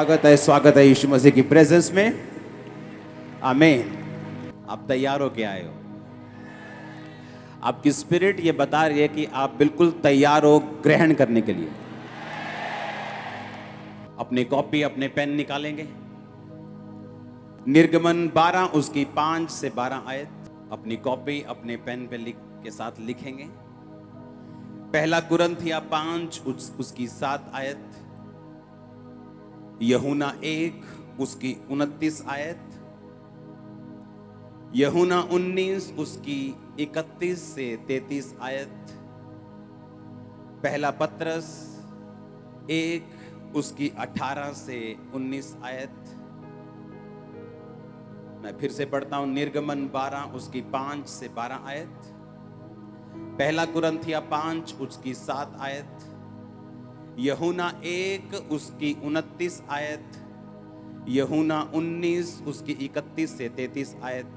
स्वागत है यीशु मसीह की प्रेजेंस में। आमीन। आप तैयार हो के आए हो? आपकी स्पिरिट ये बता रही है कि आप बिल्कुल तैयार हो ग्रहण करने के लिए। अपनी कॉपी अपने पेन निकालेंगे। निर्गमन 12 उसकी 5 से 12 आयत अपनी कॉपी अपने पेन पे के साथ लिखेंगे। पहला कुरिन्थिया 5 उसकी 7 आयत, यूहन्ना 1 उसकी 29 आयत, यूहन्ना 19 उसकी 31 से 33 आयत, पहला पत्रस 1 उसकी 18 से 19 आयत। मैं फिर से पढ़ता हूं, निर्गमन 12 उसकी 5 से 12 आयत, पहला कुरिन्थिया 5 उसकी 7 आयत, यूहन्ना 1 उसकी 29 आयत, यूहन्ना 19 उसकी 31 से 33 आयत,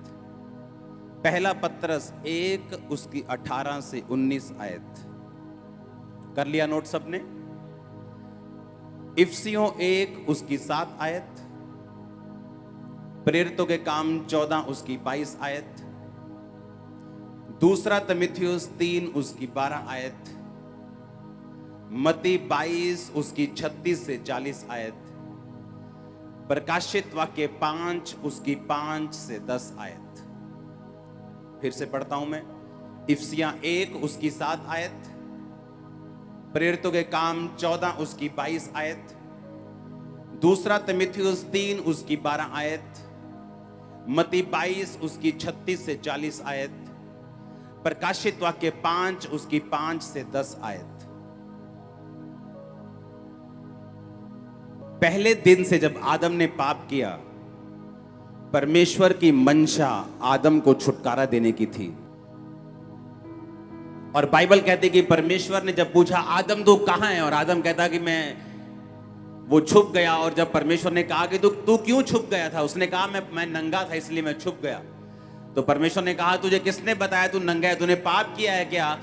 पहला पत्रस 1 उसकी 18 से 19 आयत। कर लिया नोट सबने? इफिसियों 1 उसकी 7 आयत, प्रेरितों के काम 14 उसकी 22 आयत, दूसरा तीमुथियुस 3 उसकी 12 आयत, मत्ती 22 उसकी 36 से 40 आयत, प्रकाशित वाक्य 5 उसकी 5 से 10 आयत। फिर से पढ़ता हूं मैं, इफिसियां 1 उसकी 7 आयत, प्रेरितों के काम 14 उसकी 22 आयत, दूसरा तीमुथियुस 3 उसकी 12 आयत, मत्ती 22 उसकी 36 से 40 आयत, प्रकाशित वाक्य 5 उसकी 5 से 10 आयत। पहले दिन से जब आदम ने पाप किया, परमेश्वर की मंशा आदम को छुटकारा देने की थी। और बाइबल कहती कि परमेश्वर ने जब पूछा आदम तू कहां है, और आदम कहता कि वो छुप गया। और जब परमेश्वर ने कहा कि तू क्यों छुप गया था, उसने कहा मैं नंगा था इसलिए मैं छुप गया। तो परमेश्वर ने कहा तुझे किसने बताया तू नंगा है, तूने पाप किया है क्या?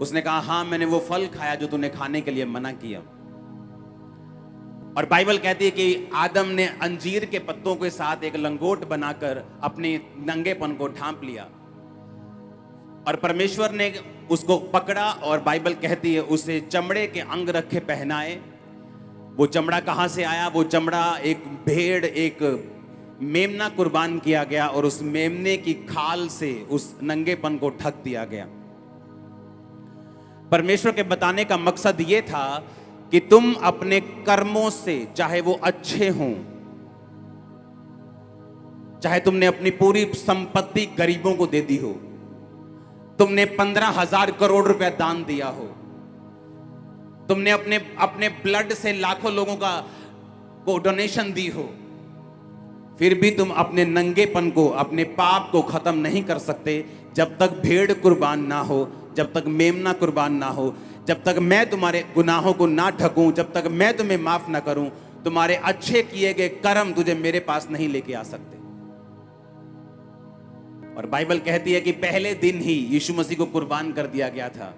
उसने कहा हाँ, मैंने वो फल खाया जो तूने खाने के लिए मना किया। और बाइबल कहती है कि आदम ने अंजीर के पत्तों के साथ एक लंगोट बनाकर अपने नंगेपन को ढांप लिया, और परमेश्वर ने उसको पकड़ा और बाइबल कहती है उसे चमड़े के अंग रखे पहनाए। वो चमड़ा कहां से आया? वो चमड़ा एक भेड़, एक मेमना कुर्बान किया गया, और उस मेमने की खाल से उस नंगेपन को ढक दिया गया। परमेश्वर के बताने का मकसद यह था कि तुम अपने कर्मों से, चाहे वो अच्छे हों, चाहे तुमने अपनी पूरी संपत्ति गरीबों को दे दी हो, तुमने 15,000 करोड़ रुपया दान दिया हो, तुमने अपने ब्लड से लाखों लोगों को डोनेशन दी हो, फिर भी तुम अपने नंगेपन को, अपने पाप को खत्म नहीं कर सकते जब तक भेड़ कुर्बान ना हो, जब तक मेमना कुर्बान ना हो, जब तक मैं तुम्हारे गुनाहों को ना ढकूं, जब तक मैं तुम्हें माफ ना करूं। तुम्हारे अच्छे किए गए कर्म तुझे मेरे पास नहीं लेके आ सकते। और बाइबल कहती है कि पहले दिन ही यीशु मसीह को कुर्बान कर दिया गया था,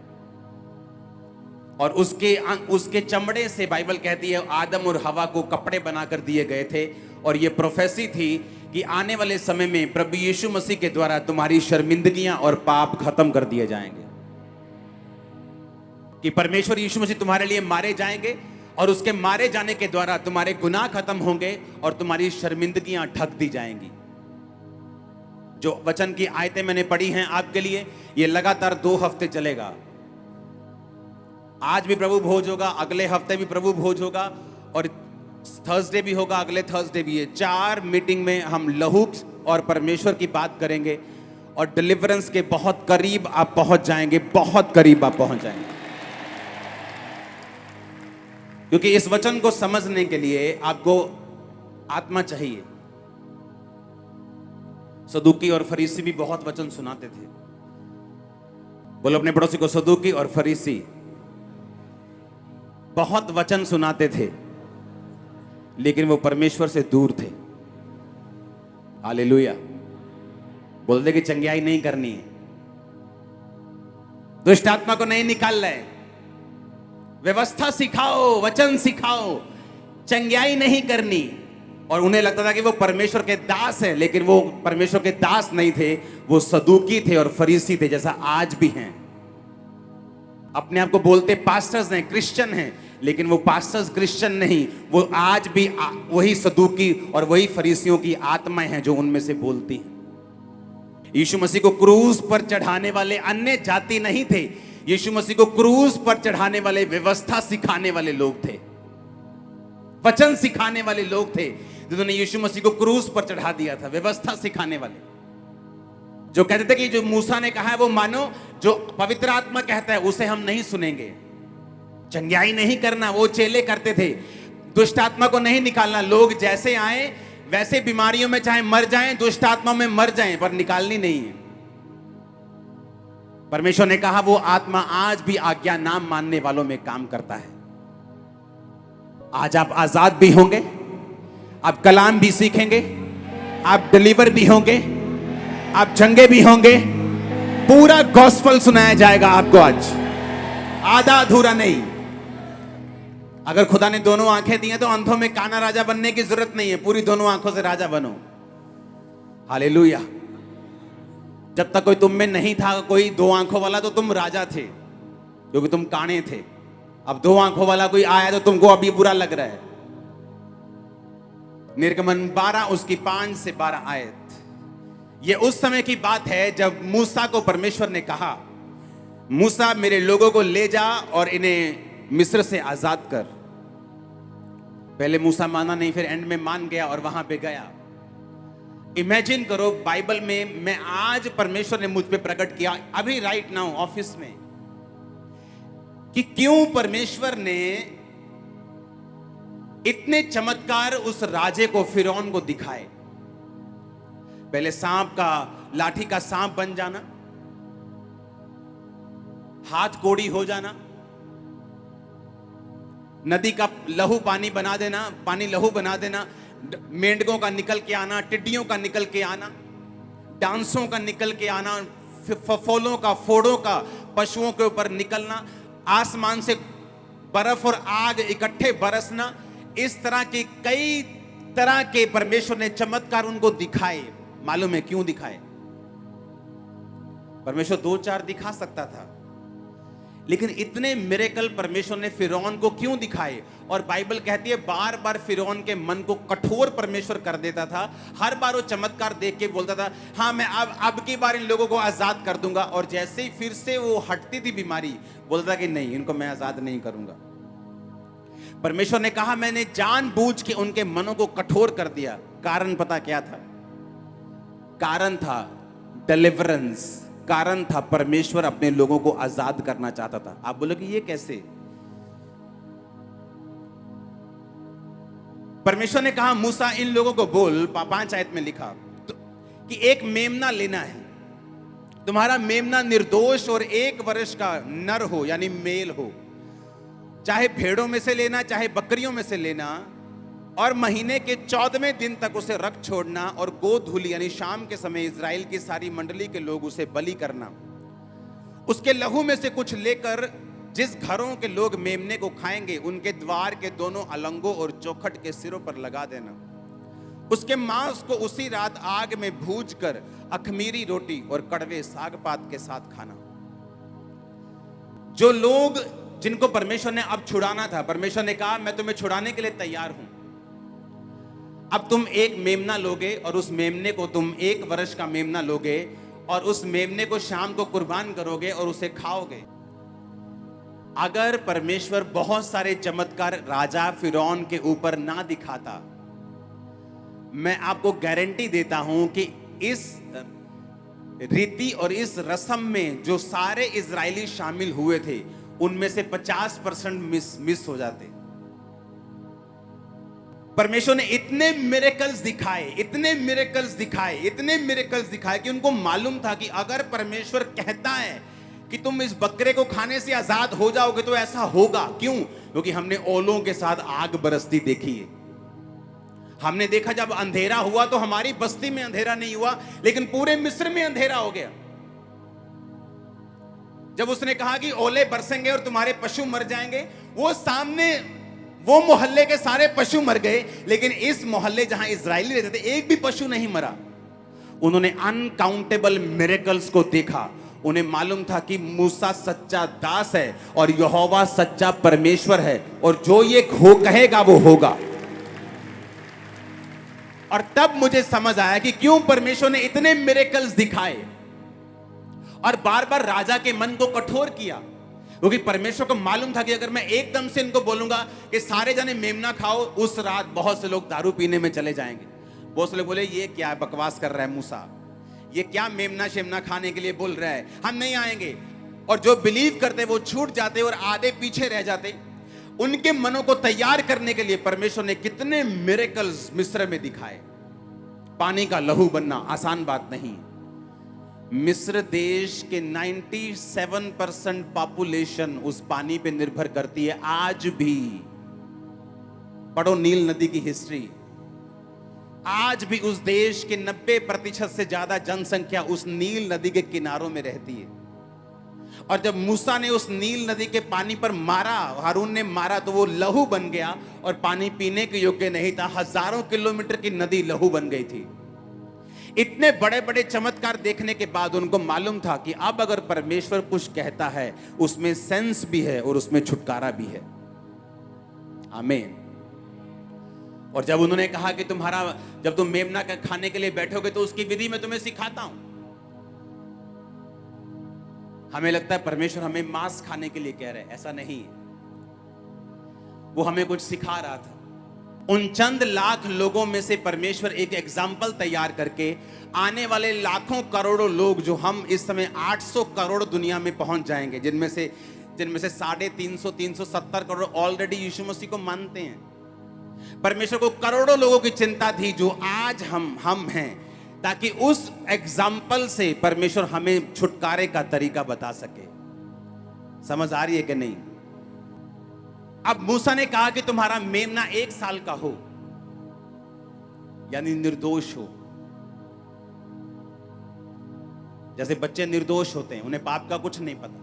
और उसके चमड़े से बाइबल कहती है आदम और हवा को कपड़े बनाकर दिए गए थे। और यह प्रोफेसी थी कि आने वाले समय में प्रभु यीशु मसीह के द्वारा तुम्हारी शर्मिंदगियां और पाप खत्म कर दिए जाएंगे, कि परमेश्वर यीशु मसीह तुम्हारे लिए मारे जाएंगे, और उसके मारे जाने के द्वारा तुम्हारे गुनाह खत्म होंगे और तुम्हारी शर्मिंदगियां ढक दी जाएंगी। जो वचन की आयतें मैंने पढ़ी हैं आपके लिए, यह लगातार 2 हफ्ते चलेगा। आज भी प्रभु भोज होगा, अगले हफ्ते भी प्रभु भोज होगा, और थर्सडे भी होगा, अगले थर्सडे भी। ये 4 मीटिंग में हम लहू और परमेश्वर की बात करेंगे, और डिलीवरेंस के बहुत करीब आप पहुंच जाएंगे, बहुत करीब आप पहुंच जाएंगे। क्योंकि इस वचन को समझने के लिए आपको आत्मा चाहिए। सदूकी और फरीसी भी बहुत वचन सुनाते थे। बोलो अपने पड़ोसी को, सदूकी और फरीसी बहुत वचन सुनाते थे, लेकिन वो परमेश्वर से दूर थे। हालेलुया। बोल दे कि चंगियाई नहीं करनी है, दुष्ट आत्मा को नहीं निकाल रहे, व्यवस्था सिखाओ, वचन सिखाओ, चंगियाई नहीं करनी। और उन्हें लगता था कि वो परमेश्वर के दास हैं, लेकिन वो परमेश्वर के दास नहीं थे, वो सदूकी थे और फरीसी थे, जैसा आज भी हैं। अपने आप को बोलते पास्टर्स हैं, क्रिश्चियन हैं, लेकिन वो पास्टर्स क्रिश्चियन नहीं, वो आज भी वही सदूकी और वही फरीसियों की आत्माएं हैं जो उनमें से बोलती हैं। यीशु मसीह को क्रूस पर चढ़ाने वाले अन्य जाति नहीं थे, यीशु मसीह को क्रूस पर चढ़ाने वाले व्यवस्था सिखाने वाले लोग थे, वचन सिखाने वाले लोग थे, जिन्होंने यीशु मसीह को क्रूस पर चढ़ा दिया था। व्यवस्था सिखाने वाले जो कहते थे कि जो मूसा ने कहा है वो मानो, जो पवित्र आत्मा कहता है उसे हम नहीं सुनेंगे। चंगियाई नहीं करना वो चेले करते थे, दुष्ट आत्मा को नहीं निकालना। लोग जैसे आए वैसे बीमारियों में चाहे मर जाएं, दुष्ट आत्मा में मर जाएं, पर निकालनी नहीं है। परमेश्वर ने कहा वो आत्मा आज भी आज्ञा नाम मानने वालों में काम करता है। आज आप आजाद भी होंगे, आप कलाम भी सीखेंगे, आप डिलीवर भी होंगे, आप चंगे भी होंगे। पूरा गॉस्पेल सुनाया जाएगा आपको आज, आधा अधूरा नहीं। अगर खुदा ने दोनों आंखें दी हैं तो अंधों में काना राजा बनने की जरूरत नहीं है, पूरी दोनों आंखों से राजा बनो। हालेलुया। जब तक कोई तुम में नहीं था कोई दो आंखों वाला, तो तुम राजा थे क्योंकि तुम काने थे। अब दो आंखों वाला कोई आया तो तुमको अभी बुरा लग रहा है। निर्गमन 12 उसकी 5 से 12 आयत। यह उस समय की बात है जब मूसा को परमेश्वर ने कहा, मूसा मेरे लोगों को ले जा और इन्हें मिस्र से आजाद कर। पहले मूसा माना नहीं, फिर एंड में मान गया और वहां पे गया। इमेजिन करो बाइबल में, मैं आज परमेश्वर ने मुझ पे प्रकट किया अभी राइट नाउ ऑफिस में, कि क्यों परमेश्वर ने इतने चमत्कार उस राजे को, फिरौन को दिखाए। पहले सांप का, लाठी का सांप बन जाना, हाथ कोड़ी हो जाना, नदी का लहू पानी बना देना, पानी लहू बना देना, मेंढकों का निकल के आना, टिड्डियों का निकल के आना, डांसों का निकल के आना, फफोलों का, फोड़ों का पशुओं के ऊपर निकलना, आसमान से बर्फ और आग इकट्ठे बरसना। इस तरह के कई तरह के परमेश्वर ने चमत्कार उनको दिखाए। मालूम है क्यों दिखाए? परमेश्वर 2-4 दिखा सकता था, लेकिन इतने मिरेकल परमेश्वर ने फिरौन को क्यों दिखाए? और बाइबल कहती है बार बार फिरौन के मन को कठोर परमेश्वर कर देता था। हर बार वो चमत्कार देख के बोलता था, हाँ मैं अब की बार इन लोगों को आजाद कर दूंगा, और जैसे ही फिर से वो हटती थी बीमारी, बोलता कि नहीं, इनको मैं आजाद नहीं करूंगा। परमेश्वर ने कहा मैंने जानबूझ के उनके मनों को कठोर कर दिया। कारण पता क्या था? कारण था डिलीवरेंस, कारण था परमेश्वर अपने लोगों को आजाद करना चाहता था। आप बोलोगे ये कैसे? परमेश्वर ने कहा मूसा इन लोगों को बोल, 5 आयत में लिखा तो, कि एक मेमना लेना है, तुम्हारा मेमना निर्दोष और 1 वर्ष का नर हो, यानी मेल हो, चाहे भेड़ों में से लेना चाहे बकरियों में से लेना, और महीने के 14वें दिन तक उसे रख छोड़ना, और गोधूलि यानी शाम के समय इजराइल की सारी मंडली के लोग उसे बलि करना। उसके लहू में से कुछ लेकर जिस घरों के लोग मेमने को खाएंगे उनके द्वार के दोनों अलंगों और चौखट के सिरों पर लगा देना। उसके मांस को उसी रात आग में भूनकर अखमीरी रोटी और कड़वे साग पात के साथ खाना। जो लोग जिनको परमेश्वर ने अब छुड़ाना था, परमेश्वर ने कहा मैं तुम्हें छुड़ाने के लिए तैयार हूं। अब तुम एक मेमना लोगे और उस मेमने को तुम 1 वर्ष का मेमना लोगे और उस मेमने को शाम को कुर्बान करोगे और उसे खाओगे। अगर परमेश्वर बहुत सारे चमत्कार राजा फिरौन के ऊपर ना दिखाता, मैं आपको गारंटी देता हूं कि इस रीति और इस रस्म में जो सारे इजरायली शामिल हुए थे उनमें से 50% मिस हो जाते। परमेश्वर ने इतने मिरेकल्स दिखाए, इतने मिरेकल्स दिखाए, इतने मिरेकल्स दिखाए कि उनको मालूम था कि अगर परमेश्वर कहता है कि तुम इस बकरे को खाने से आजाद हो जाओगे तो ऐसा होगा। क्यों? क्योंकि हमने ओलों के साथ आग बरसती देखी है। हमने देखा जब अंधेरा हुआ तो हमारी बस्ती में अंधेरा नहीं हुआ, लेकिन पूरे मिस्र में अंधेरा हो गया। जब उसने कहा कि ओले बरसेंगे और तुम्हारे पशु मर जाएंगे, वो सामने वो मोहल्ले के सारे पशु मर गए, लेकिन इस मोहल्ले जहां इजरायली रहते थे एक भी पशु नहीं मरा। उन्होंने अनकाउंटेबल मिरेकल्स को देखा। उन्हें मालूम था कि मूसा सच्चा दास है और यहोवा सच्चा परमेश्वर है, और जो ये कहेगा वो होगा। और तब मुझे समझ आया कि क्यों परमेश्वर ने इतने मिरेकल्स दिखाए और बार बार राजा के मन को कठोर किया, क्योंकि परमेश्वर को मालूम था कि अगर मैं एकदम से इनको बोलूंगा कि सारे जने मेमना खाओ, उस रात बहुत से लोग दारू पीने में चले जाएंगे। बहुत से लोग बोले ये क्या बकवास कर रहा है मूसा, ये क्या मेमना शेमना खाने के लिए बोल रहा है, हम नहीं आएंगे। और जो बिलीव करते वो छूट जाते और आधे पीछे रह जाते। उनके मनों को तैयार करने के लिए परमेश्वर ने कितने मिरेकल्स मिस्र में दिखाए। पानी का लहू बनना आसान बात नहीं। मिस्र देश के 97% पॉपुलेशन उस पानी पे निर्भर करती है आज भी। पढ़ो नील नदी की हिस्ट्री। आज भी उस देश के 90% से ज्यादा जनसंख्या उस नील नदी के किनारों में रहती है। और जब मूसा ने उस नील नदी के पानी पर मारा, हारून ने मारा, तो वो लहू बन गया और पानी पीने के योग्य नहीं था। हजारों किलोमीटर की नदी लहू बन गई थी। इतने बड़े बड़े चमत्कार देखने के बाद उनको मालूम था कि अब अगर परमेश्वर कुछ कहता है उसमें सेंस भी है और उसमें छुटकारा भी है। आमीन। और जब उन्होंने कहा कि जब तुम मेमना का खाने के लिए बैठोगे तो उसकी विधि मैं तुम्हें सिखाता हूं। हमें लगता है परमेश्वर हमें मांस खाने के लिए कह रहे हैं, ऐसा नहीं है। वो हमें कुछ सिखा रहा था। उन चंद लाख लोगों में से परमेश्वर एक एग्जाम्पल तैयार करके आने वाले लाखों करोड़ों लोग, जो हम इस समय 800 करोड़ दुनिया में पहुंच जाएंगे, जिनमें से 370 करोड़ ऑलरेडी यीशु मसीह को मानते हैं। परमेश्वर को करोड़ों लोगों की चिंता थी जो आज हम हैं, ताकि उस एग्जाम्पल से परमेश्वर हमें छुटकारे का तरीका बता सके। समझ आ रही है कि नहीं? अब मूसा ने कहा कि तुम्हारा मेमना 1 साल का हो, यानी निर्दोष हो। जैसे बच्चे निर्दोष होते हैं, उन्हें पाप का कुछ नहीं पता।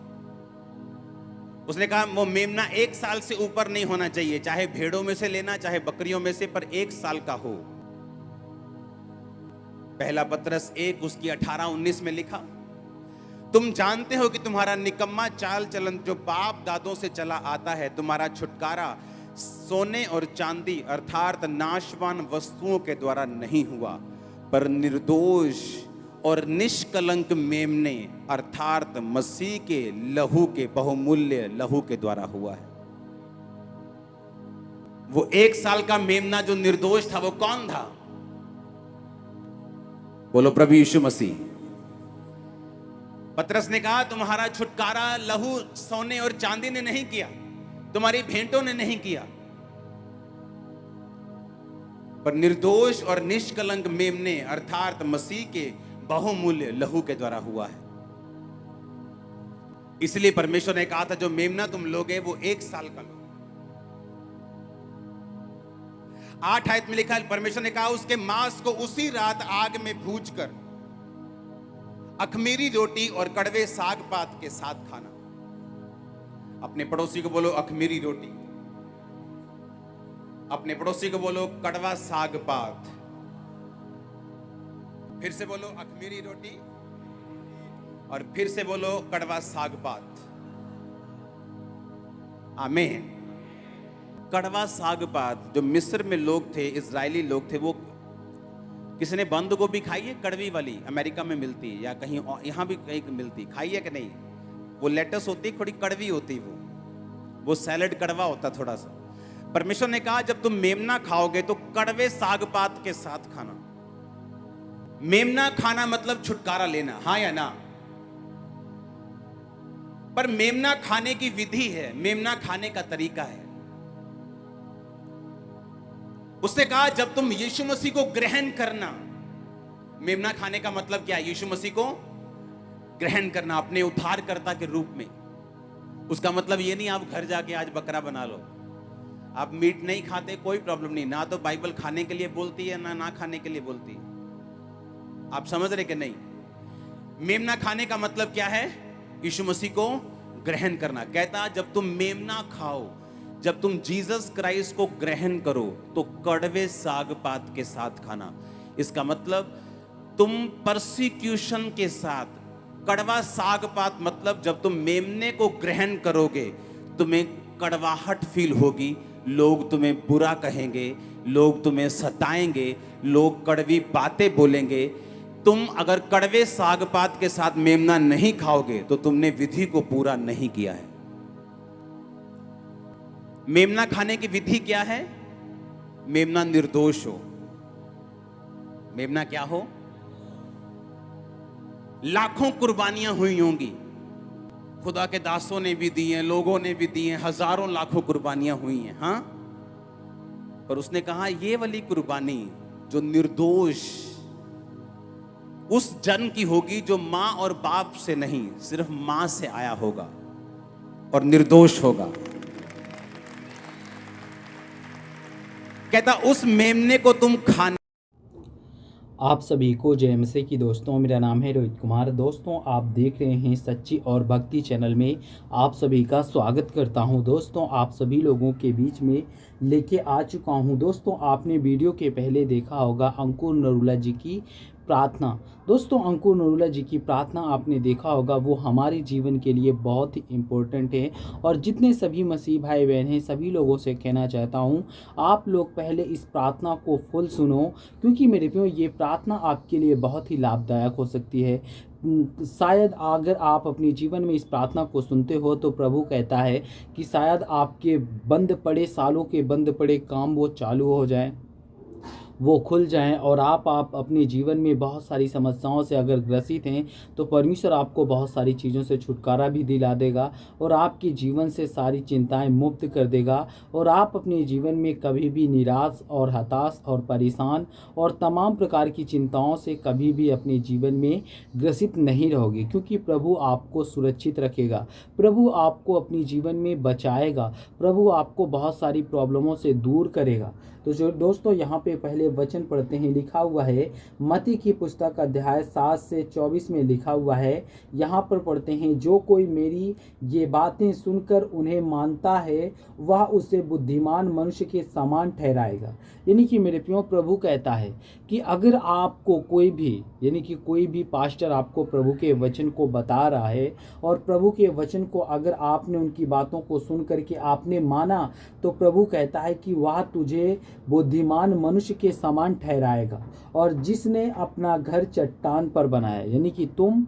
उसने कहा वो मेमना 1 साल से ऊपर नहीं होना चाहिए, चाहे भेड़ों में से लेना चाहे बकरियों में से, पर 1 साल का हो। पहला पत्रस 1 उसकी 18-19 में लिखा, तुम जानते हो कि तुम्हारा निकम्मा चाल चलन जो बाप दादों से चला आता है, तुम्हारा छुटकारा सोने और चांदी अर्थात नाशवान वस्तुओं के द्वारा नहीं हुआ, पर निर्दोष और निष्कलंक मेमने अर्थात मसीह के लहू के बहुमूल्य लहू के द्वारा हुआ है। वो 1 साल का मेमना जो निर्दोष था, वो कौन था? बोलो प्रभु यीशु मसीह। पतरस ने कहा तुम्हारा छुटकारा लहू सोने और चांदी ने नहीं किया, तुम्हारी भेंटों ने नहीं किया, पर निर्दोष और निष्कलंक मेमने अर्थात मसीह के बहुमूल्य लहू के द्वारा हुआ है। इसलिए परमेश्वर ने कहा था जो मेमना तुम लोगे वो 1 साल का लो। 8 आयत में लिखा है, परमेश्वर ने कहा उसके मांस को उसी रात आग में भूनकर अखमीरी रोटी और कड़वे साग पात के साथ खाना। अपने पड़ोसी को बोलो अखमीरी रोटी, अपने पड़ोसी को बोलो कड़वा साग पात, फिर से बोलो अखमीरी रोटी, और फिर से बोलो कड़वा साग पात। आमीन। कड़वा साग पात, जो मिस्र में लोग थे, इजरायली लोग थे, वो किसी ने बंद गोभी खाई है? कड़वी वाली अमेरिका में मिलती है या कहीं यहां भी कहीं मिलती, खाई है कि नहीं? वो लेटस होती है, थोड़ी कड़वी होती है, वो सैलड कड़वा होता थोड़ा सा। परमेश्वर ने कहा जब तुम मेमना खाओगे तो कड़वे साग पात के साथ खाना। मेमना खाना मतलब छुटकारा लेना, हां या ना? पर मेमना खाने की विधि है, मेमना खाने का तरीका है। उसने कहा जब तुम यीशु मसीह को ग्रहण करना, मेमना खाने का मतलब क्या है? यीशु मसीह को ग्रहण करना अपने उद्धारकर्ता के रूप में। उसका मतलब ये नहीं आप घर जाके आज बकरा बना लो, आप मीट नहीं खाते, कोई प्रॉब्लम नहीं, ना तो बाइबल खाने के लिए बोलती है ना खाने के लिए बोलती है। आप समझ रहे कि नहीं? मेमना खाने का मतलब क्या है? यीशु मसीह को ग्रहण करना। कहता जब तुम मेमना खाओ, जब तुम जीसस क्राइस्ट को ग्रहण करो तो कड़वे साग पात के साथ खाना। इसका मतलब तुम परसिक्यूशन के साथ, कड़वा साग पात मतलब जब तुम मेमने को ग्रहण करोगे तुम्हें कड़वाहट फील होगी, लोग तुम्हें बुरा कहेंगे, लोग तुम्हें सताएंगे, लोग कड़वी बातें बोलेंगे। तुम अगर कड़वे साग पात के साथ मेमना नहीं खाओगे तो तुमने विधि को पूरा नहीं किया है। मेमना खाने की विधि क्या है? मेमना निर्दोष हो। मेमना क्या हो? लाखों कुर्बानियां हुई होंगी, खुदा के दासों ने भी दी हैं, लोगों ने भी दी हैं, हजारों लाखों कुर्बानियां हुई हैं, हाँ। पर उसने कहा ये वाली कुर्बानी जो निर्दोष उस जन की होगी जो मां और बाप से नहीं, सिर्फ मां से आया होगा और निर्दोष होगा। कहता उस मेमने को तुम खाना। आप सभी को जय मसीह की दोस्तों, मेरा नाम है रोहित कुमार। दोस्तों, आप देख रहे हैं सच्ची और भक्ति चैनल में आप सभी का स्वागत करता हूं। दोस्तों, आप सभी लोगों के बीच में लेके आ चुका हूं। दोस्तों, आपने वीडियो के पहले देखा होगा अंकुर नरूला जी की प्रार्थना। दोस्तों, अंकुर नरूला जी की प्रार्थना आपने देखा होगा, वो हमारे जीवन के लिए बहुत ही इम्पोर्टेंट है। और जितने सभी मसीह भाई बहन हैं, सभी लोगों से कहना चाहता हूँ, आप लोग पहले इस प्रार्थना को फुल सुनो, क्योंकि मेरे प्रियो ये प्रार्थना आपके लिए बहुत ही लाभदायक हो सकती है। शायद अगर आप अपने जीवन में इस प्रार्थना को सुनते हो तो प्रभु कहता है कि शायद आपके बंद पड़े सालों के बंद पड़े काम वो चालू हो जाएं, वो खुल जाएं, और आप अपने जीवन में बहुत सारी समस्याओं से अगर ग्रसित हैं तो परमेश्वर आपको बहुत सारी चीज़ों से छुटकारा भी दिला देगा और आपके जीवन से सारी चिंताएं मुक्त कर देगा। और आप अपने जीवन में कभी भी निराश और हताश और परेशान और तमाम प्रकार की चिंताओं से कभी भी अपने जीवन में ग्रसित नहीं रहोगे, क्योंकि प्रभु आपको सुरक्षित रखेगा, प्रभु आपको अपने जीवन में बचाएगा, प्रभु आपको बहुत सारी प्रॉब्लमों से दूर करेगा। तो जो दोस्तों, यहाँ पे पहले वचन पढ़ते हैं। लिखा हुआ है मत्ती की पुस्तक अध्याय 7 से 24 में लिखा हुआ है। यहाँ पर पढ़ते हैं, जो कोई मेरी ये बातें सुनकर उन्हें मानता है वह उसे बुद्धिमान मनुष्य के समान ठहराएगा। यानी कि मेरे प्रियो, प्रभु कहता है कि अगर आपको कोई भी, यानी कि कोई भी पास्टर आपको प्रभु के वचन को बता रहा है और प्रभु के वचन को अगर आपने उनकी बातों को सुन करके आपने माना, तो प्रभु कहता है कि वह तुझे बुद्धिमान मनुष्य के समान ठहराएगा। और जिसने अपना घर चट्टान पर बनाया, यानी कि तुम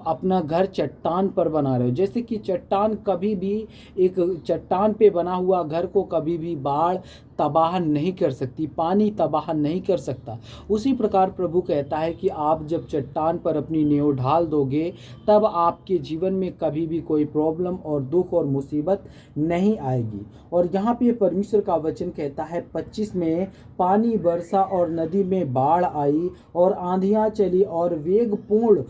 अपना घर चट्टान पर बना रहे हो। जैसे कि चट्टान कभी भी, एक चट्टान पे बना हुआ घर को कभी भी बाढ़ तबाह नहीं कर सकती, पानी तबाह नहीं कर सकता। उसी प्रकार प्रभु कहता है कि आप जब चट्टान पर अपनी नींव ढाल दोगे तब आपके जीवन में कभी भी कोई प्रॉब्लम और दुख और मुसीबत नहीं आएगी। और यहाँ पे परमेश्वर का वचन कहता है 25 में, पानी बरसा और नदी में बाढ़ आई और आंधियाँ चली और वेगपूर्ण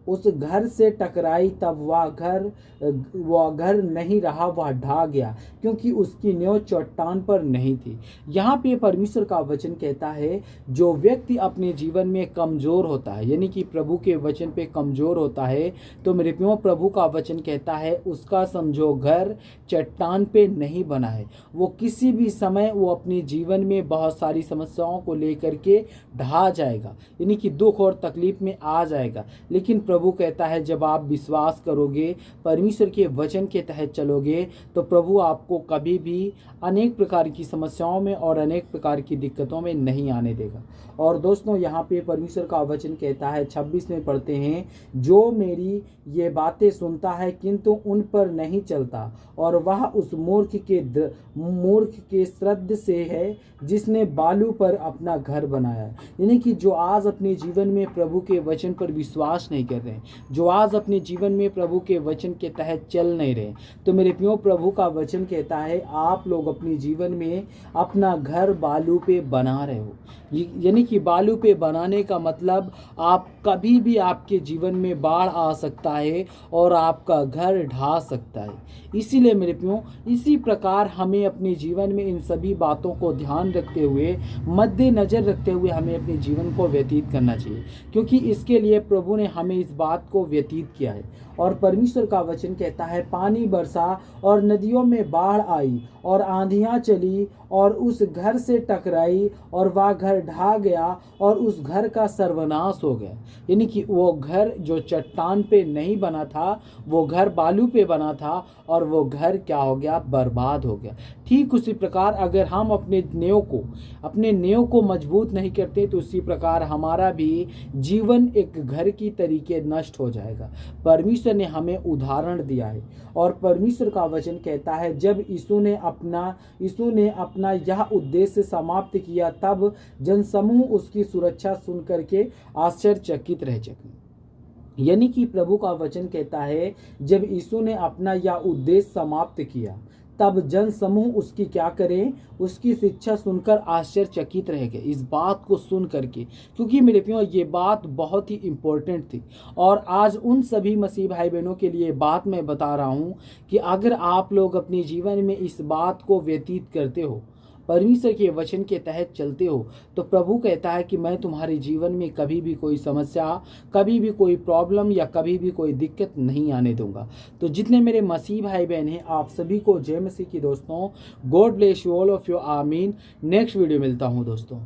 उस घर से टकराई, तब वह घर नहीं रहा, वह ढा गया, क्योंकि उसकी नींव चट्टान पर नहीं थी। यहाँ पे परमेश्वर का वचन कहता है, जो व्यक्ति अपने जीवन में कमज़ोर होता है, यानी कि प्रभु के वचन पे कमज़ोर होता है, तो मेरे प्रियो, प्रभु का वचन कहता है उसका समझो घर चट्टान पे नहीं बना है। वो किसी भी समय वो अपने जीवन में बहुत सारी समस्याओं को लेकर के ढा जाएगा, यानी कि दुख और तकलीफ में आ जाएगा। लेकिन प्रभु कहता है जब आप विश्वास करोगे, परमेश्वर के वचन के तहत चलोगे, तो प्रभु आपको कभी भी अनेक प्रकार की समस्याओं में और अनेक प्रकार की दिक्कतों में नहीं आने देगा। और दोस्तों, यहाँ पे परमेश्वर का वचन कहता है 26 में पढ़ते हैं, जो मेरी ये बातें सुनता है किंतु उन पर नहीं चलता, और वह उस मूर्ख के श्रद्ध से है जिसने बालू पर अपना घर बनाया। यानी कि जो आज अपने जीवन में प्रभु के वचन पर विश्वास नहीं कर रहे, जो आज अपने जीवन में प्रभु के वचन के तहत चल नहीं रहे, तो मेरे प्रियो, प्रभु का वचन कहता है आप लोग अपने जीवन में अपना घर बालू पे बना रहे हो। यानी कि बालू पे बनाने का मतलब आप कभी भी आपके जीवन में बाढ़ आ सकता है और आपका घर ढा सकता है। इसीलिए मेरे प्रियो, इसी प्रकार हमें अपने जीवन में इन सभी बातों को ध्यान रखते हुए, मद्देनजर रखते हुए हमें अपने जीवन को व्यतीत करना चाहिए, क्योंकि इसके लिए प्रभु ने हमें इस बात को व्यतीत किया है। और परमेश्वर का वचन कहता है पानी बरसा और नदियों में बाढ़ आई और आंधियां चली और उस घर से टकराई और वह घर ढा गया और उस घर का सर्वनाश हो गया। यानी कि वो घर जो चट्टान पे नहीं बना था, वो घर बालू पे बना था और वो घर क्या हो गया, बर्बाद हो गया। ठीक उसी प्रकार अगर हम अपने नेव को मजबूत नहीं करते तो उसी प्रकार हमारा भी जीवन एक घर की तरीके नष्ट हो जाएगा। परमेश्वर ने हमें उदाहरण दिया है और परमेश्वर का वचन कहता है जब यीशु ने अपना यह उद्देश्य समाप्त किया तब जनसमूह उसकी सुरक्षा सुन करके आश्चर्यचकित रह सके। यानी कि प्रभु का वचन कहता है जब यीशु ने अपना यह उद्देश्य समाप्त किया तब जन समूह उसकी क्या करें, उसकी शिक्षा सुनकर आश्चर्यचकित रह गए इस बात को सुन करके। क्योंकि मेरे प्रियो ये बात बहुत ही इम्पोर्टेंट थी और आज उन सभी मसीह भाई बहनों के लिए बात मैं बता रहा हूँ कि अगर आप लोग अपने जीवन में इस बात को व्यतीत करते हो, परमेश्वर के वचन के तहत चलते हो, तो प्रभु कहता है कि मैं तुम्हारे जीवन में कभी भी कोई समस्या, कभी भी कोई प्रॉब्लम या कभी भी कोई दिक्कत नहीं आने दूंगा। तो जितने मेरे मसीह भाई बहन हैं आप सभी को जय मसीह की दोस्तों। God bless you all of you. आमीन। नेक्स्ट वीडियो मिलता हूँ दोस्तों।